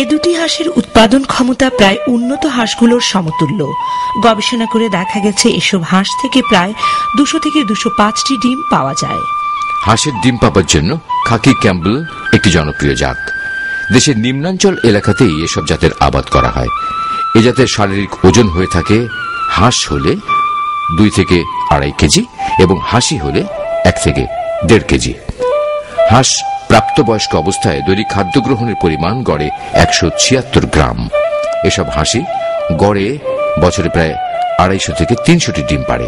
এ দুটি হাঁসের উৎপাদন ক্ষমতা প্রায় উন্নত হাঁসগুলোর সমতুল্য। গবেষণা করে দেখা গেছে এসব হাঁস থেকে প্রায় 200 থেকে 205টি ডিম পাওয়া যায়। হাঁসের ডিম পাবার জন্য খাকি ক্যাম্বেল একটি জনপ্রিয় জাত। দেশের নিম্নাঞ্চল এলাকাতেই এসব জাতের আবাদ করা হয়। এ জাতের শারীরিক ওজন হয়ে থাকে হাঁস হলে 2 থেকে 2.5 কেজি এবং হাঁসি হলে 1 থেকে 1.5 কেজি। হাঁস প্রাপ্তবয়স্ক অবস্থায় দৈনিক খাদ্য গ্রহণের পরিমাণ গড়ে 176 গ্রাম। এসব হাঁসি গড়ে বছরে প্রায় 250 থেকে 300টি ডিম পাড়ে।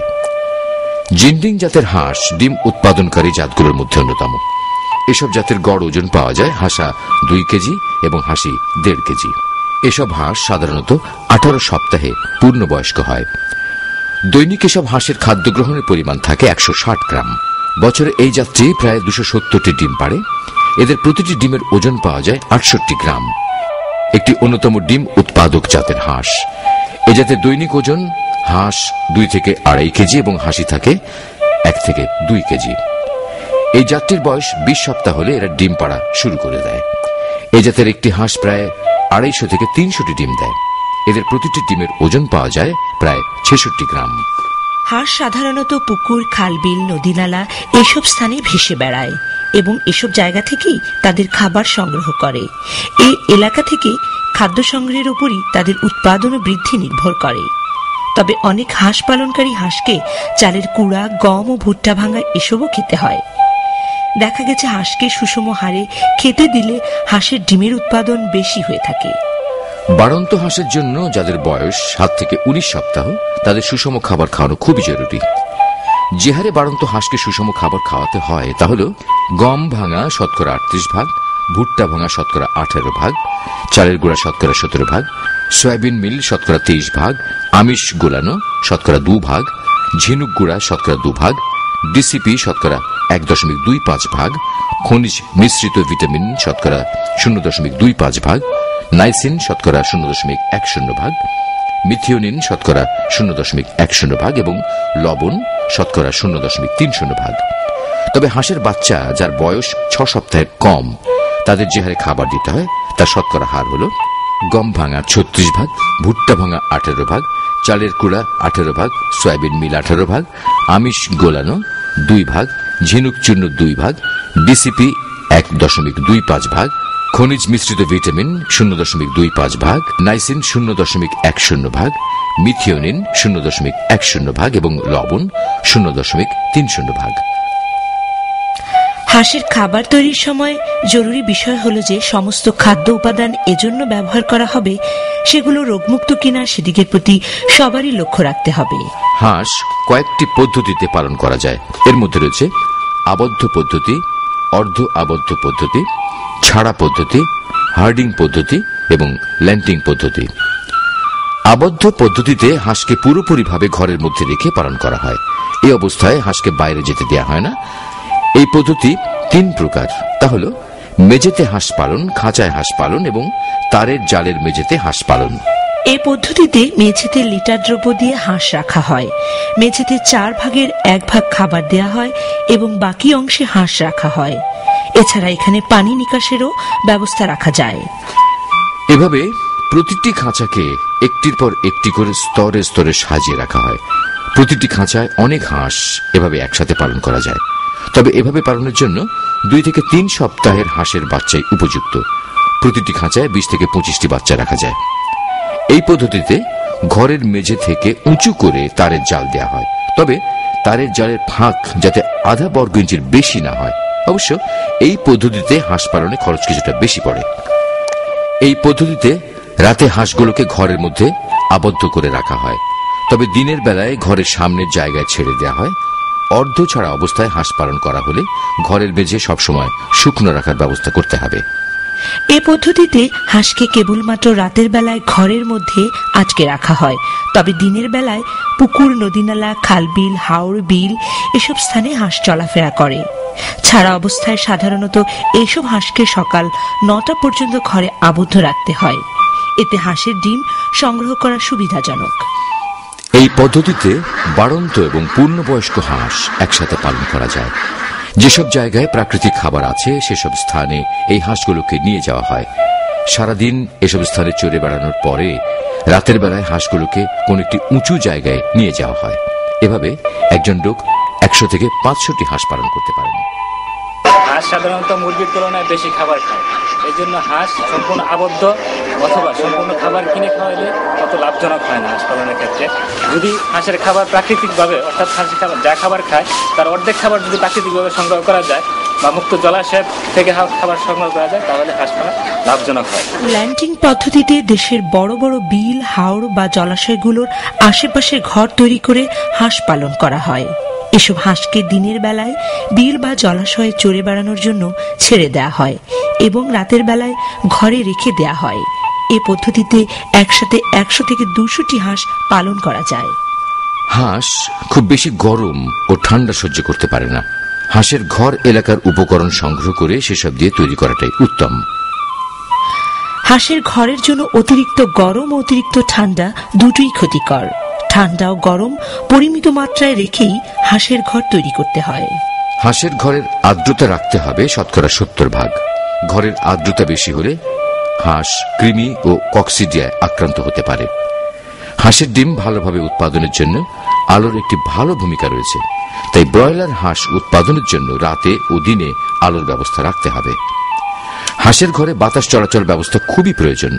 জিন্ডিং জাতের হাঁস ডিম উৎপাদনকারী জাতগুলোর মধ্যে অন্যতম। এসব জাতের গড় ওজন পাওয়া যায় হাঁসা 2 কেজি এবং হাঁসি 1.5 কেজি। এসব হাঁস সাধারণত 18 সপ্তাহে পূর্ণবয়স্ক হয়। দৈনিক এসব হাঁসের খাদ্য গ্রহণের পরিমাণ থাকে 160 গ্রাম। বছরে এই জাতটি প্রায় 270টি ডিম পাড়ে। এদের প্রতিটি ডিমের ওজন পাওয়া যায় 68 গ্রাম। একটি অন্যতম ডিম উৎপাদক জাতের হাঁস। এ জাতের দৈনিক ওজন হাঁস 2 থেকে 2.5 কেজি এবং হাঁসি থাকে 1 থেকে 2 কেজি। এই জাতটির বয়স 20 সপ্তাহ হলে এরা ডিম পাড়া শুরু করে দেয়। এই জাতের একটি হাঁস প্রায় 250 থেকে 300টি ডিম দেয়। এদের প্রতিটি ডিমের ওজন পাওয়া যায় প্রায় 66 গ্রাম। হাঁস সাধারণত পুকুর, খাল, বিল, নদী, নালা এসব স্থানে ভেসে বেড়ায় এবং এসব জায়গা থেকেই তাদের খাবার সংগ্রহ করে। এই এলাকা থেকে খাদ্য সংগ্রহের উপরই তাদের উৎপাদন ও বৃদ্ধি নির্ভর করে। তবে অনেক হাঁস পালনকারী হাঁসকে চালের কুড়া, গম ও ভুট্টা ভাঙা এসবও খেতে হয়। দেখা গেছে হাঁসকে সুষম হারে খেতে দিলে হাঁসের ডিমের উৎপাদন বেশি হয়ে থাকে। বাড়ন্ত হাঁসের জন্য যাদের বয়স 7 থেকে 19 সপ্তাহ তাদের সুষম খাবার খাওয়ানো খুবই জরুরি। যে হারে বাড়ন্ত হাঁসকে সুষম খাবার খাওয়াতে হয় তা হল গম ভাঙা শতকরা 38 ভাগ, ভুট্টা ভাঙা শতকরা 18 ভাগ, চালের গুঁড়া শতকরা 17 ভাগ, সয়াবিন মিল শতকরা 23 ভাগ, আমিষ গোলানো শতকরা 2 ভাগ, ঝিনুক গুঁড়া শতকরা 2 ভাগ, ডিসিপি শতকরা 1.25 ভাগ, খনিজ মিশ্রিত ভিটামিন শতকরা 0.25 ভাগ, নাইসিন শতকরা 0.10 ভাগ, মিথিওনিন শতকরা 0.10 ভাগ এবং লবণ শতকরা 0.30 ভাগ। তবে হাঁসের বাচ্চা যার বয়স 6 সপ্তাহের কম তাদের যে হারে খাবার দিতে হয় তার শতকরা হার হল গম ভাঙা 36 ভাগ, ভুট্টা ভাঙা 18 ভাগ, চালের কুড়া 18 ভাগ, সয়াবিন মিল 18 ভাগ, আমিষ গোলানো 2 ভাগ, ঝিনুক চূর্ণ 2 ভাগ, ডিসিপি 1.25 ভাগ, খনিজ মিশ্রিত ভিটামিন 0.25 ভাগ, নাইসিন 0.10 ভাগ, মিথিওনিন 0.10 ভাগ এবং লবণ 0.30 ভাগ। হাঁসের খাবার তৈরির সময় জরুরি বিষয় হল যে সমস্ত খাদ্য উপাদান এজন্য ব্যবহার করা হবে সেগুলো রোগমুক্ত কিনা সেদিকের প্রতি সবারই লক্ষ্য রাখতে হবে। হাঁস কয়েকটি পদ্ধতিতে পালন করা যায়। এর মধ্যে রয়েছে আবদ্ধ পদ্ধতি, অর্ধ আবদ্ধ পদ্ধতি, ছাড়া পদ্ধতি, হার্ডিং পদ্ধতি এবং ল্যান্টিং পদ্ধতি। আবদ্ধ পদ্ধতিতে হাঁসকে পুরোপুরিভাবে ঘরের মধ্যে রেখে পালন করা হয়। এই অবস্থায় হাঁসকে বাইরে যেতে দেওয়া হয় না। এই পদ্ধতি 3 প্রকার, তা হল মেঝেতে হাঁস পালন, খাঁচায় হাঁস পালন এবং তারের জালের মেঝেতে হাঁস পালন। এই পদ্ধতিতে মেঝেতে লিটার দ্রব্য দিয়ে হাঁস রাখা হয়। মেঝেতে 4 ভাগের 1 ভাগ খাবার দেয়া হয় এবং বাকি অংশে হাঁস রাখা হয়। এছাড়া এখানে পানি নিকাশেরও ব্যবস্থা রাখা যায়। এভাবে প্রতিটি খাঁচাকে একটির পর একটি করে স্তরে স্তরে সাজিয়ে রাখা হয়। প্রতিটি খাঁচায় অনেক হাঁস এভাবে একসাথে পালন করা যায়। তবে এভাবে পালনের জন্য 2 থেকে 3 সপ্তাহের হাঁসের বাচ্চাই উপযুক্ত। প্রতিটি খাঁচায় 20 থেকে 25টি বাচ্চা রাখা যায়। এই পদ্ধতিতে ঘরের মেঝে থেকে উঁচু করে তারের জাল দেয়া হয়। তবে তারের জালের ফাঁক যাতে আধা বর্গ ইঞ্চির বেশি না হয়। অবশ্য এই পদ্ধতিতে হাঁস পালনে খরচ কিছুটা বেশি পড়ে। এই পদ্ধতিতে রাতে হাঁসগুলোকে ঘরের মধ্যে আবদ্ধ করে রাখা হয়। তবে দিনের বেলায় ঘরের সামনের জায়গায় ছেড়ে দেওয়া হয়। অর্ধ ছাড়া অবস্থায় হাঁস পালন করা হলে ঘরের মেঝে সবসময় শুকনো রাখার ব্যবস্থা করতে হবে। এ পদ্ধতিতে হাঁসকে কেবলমাত্র রাতের বেলায় ঘরের মধ্যে আটকে রাখা হয়। তবে দিনের বেলায় পুকুর, নদীনালা, খাল, বিল, হাওর, বিল এসব স্থানে হাঁস চলাফেরা করে। ছাড়া অবস্থায় সাধারণত এসব হাঁসকে সকাল 9টা পর্যন্ত ঘরে আবদ্ধ রাখতে হয়। এতে হাঁসের ডিম সংগ্রহ করা সুবিধাজনক। এই পদ্ধতিতে বাড়ন্ত এবং পূর্ণবয়স্ক হাঁস একসাথে পালন করা যায়। যেসব জায়গায় প্রাকৃতিক খাবার আছে সেসব স্থানে এই হাঁসগুলোকে নিয়ে যাওয়া হয়। সারাদিন এসব স্থানে চড়ে বেড়ানোর পরে রাতের বেলায় হাঁসগুলোকে কোন একটি উঁচু জায়গায় নিয়ে যাওয়া হয়। এভাবে একজন লোক 100 থেকে 500টি হাঁস পালন করতে পারেন। হাঁস সাধারণত মুরগির তুলনায় বেশি খাবার খায়, এই জন্য হাঁস সম্পূর্ণ আবদ্ধ অথবা সম্পূর্ণ খাবার কিনে খাওয়াইলে অত লাভজনক হয় না হাঁস পালনের ক্ষেত্রে। যদি হাঁসের খাবার প্রাকৃতিকভাবে, অর্থাৎ হাঁসের খাবার যা খাবার খায় তার অর্ধেক খাবার যদি প্রাকৃতিকভাবে সংগ্রহ করা যায় বা মুক্ত জলাশয় থেকে খাবার সংগ্রহ করা যায় তাহলে হাঁস পালন লাভজনক হয়। ল্যান্ডিং পদ্ধতিতে দেশের বড় বড় বিল, হাওর বা জলাশয়গুলোর আশেপাশে ঘর তৈরি করে হাঁস পালন করা হয়। এসব হাঁসকে দিনের বেলায় বিল বা জলাশয়ে চড়ে বেড়ানোর জন্য ছেড়ে দেওয়া হয় এবং রাতের বেলায় ঘরে রেখে দেওয়া হয়। এ পদ্ধতিতে একসাথে 100 থেকে 200টি হাঁস পালন করা যায়। হাঁস খুব বেশি গরম ও ঠান্ডা সহ্য করতে পারে না। হাঁসের ঘর এলাকার উপকরণ সংগ্রহ করে সেসব দিয়ে তৈরি করাটাই উত্তম। হাঁসের ঘরের জন্য অতিরিক্ত গরম ও অতিরিক্ত ঠান্ডা দুটোই ক্ষতিকর। ঠান্ডা ও গরম পরিমিত মাত্রায় রেখেই হাঁসের ঘর তৈরি করতে হয়। হাঁসের ঘরের আর্দ্রতা রাখতে হবে 70% ঘরের আর্দ্রতা বেশি হলে হাঁস কৃমি ও কক্সিডিয়ায় আক্রান্ত হতে পারে। হাঁসের ডিম ভালোভাবে উৎপাদনের জন্য আলোর একটি ভালো ভূমিকা রয়েছে, তাই ব্রয়লার হাঁস উৎপাদনের জন্য রাতে ও দিনে আলোর ব্যবস্থা রাখতে হবে। হাঁসের ঘরে বাতাস চলাচল ব্যবস্থা খুবই প্রয়োজন,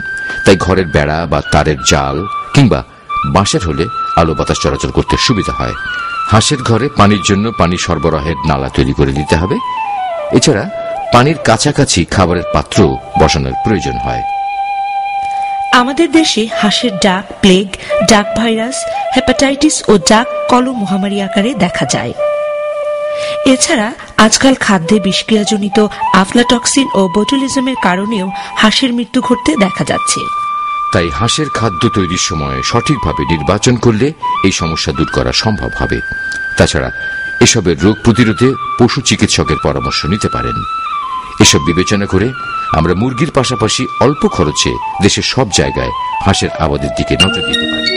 তাই ঘরের বেড়া বা তারের জাল কিংবা বাঁশের হলে আলো বাতাস চলাচল করতে সুবিধা হয়। হাঁসের ঘরে পানির জন্য পানি সরবরাহের নালা তৈরি করে দিতে হবে। এছাড়া পানির কাছাকাছি খাবারের পাত্র বসানোর প্রয়োজন হয়। আমাদের দেশে হাঁসের ডাক প্লেগ, ডাক ভাইরাস, হেপাটাইটিস ও ডাক কল মহামারী আকারে দেখা যায়। এছাড়া আজকাল খাদ্যে বিষক্রিয়াজনিত আফলাটক্সিন ও বোটুলিজমের কারণেও হাঁসের মৃত্যু ঘটতে দেখা যাচ্ছে। তাই হাঁসের খাদ্য তৈরির সময় সঠিকভাবে নির্বাচন করলে এই সমস্যা দূর করা সম্ভব হবে। তাছাড়া এসবের রোগ প্রতিরোধে পশু চিকিৎসকের পরামর্শ নিতে পারেন। এসব বিবেচনা করে আমরা মুরগির পাশাপাশি অল্প খরচে দেশের সব জায়গায় হাঁসের আবাদের দিকে নজর দিতে পারি।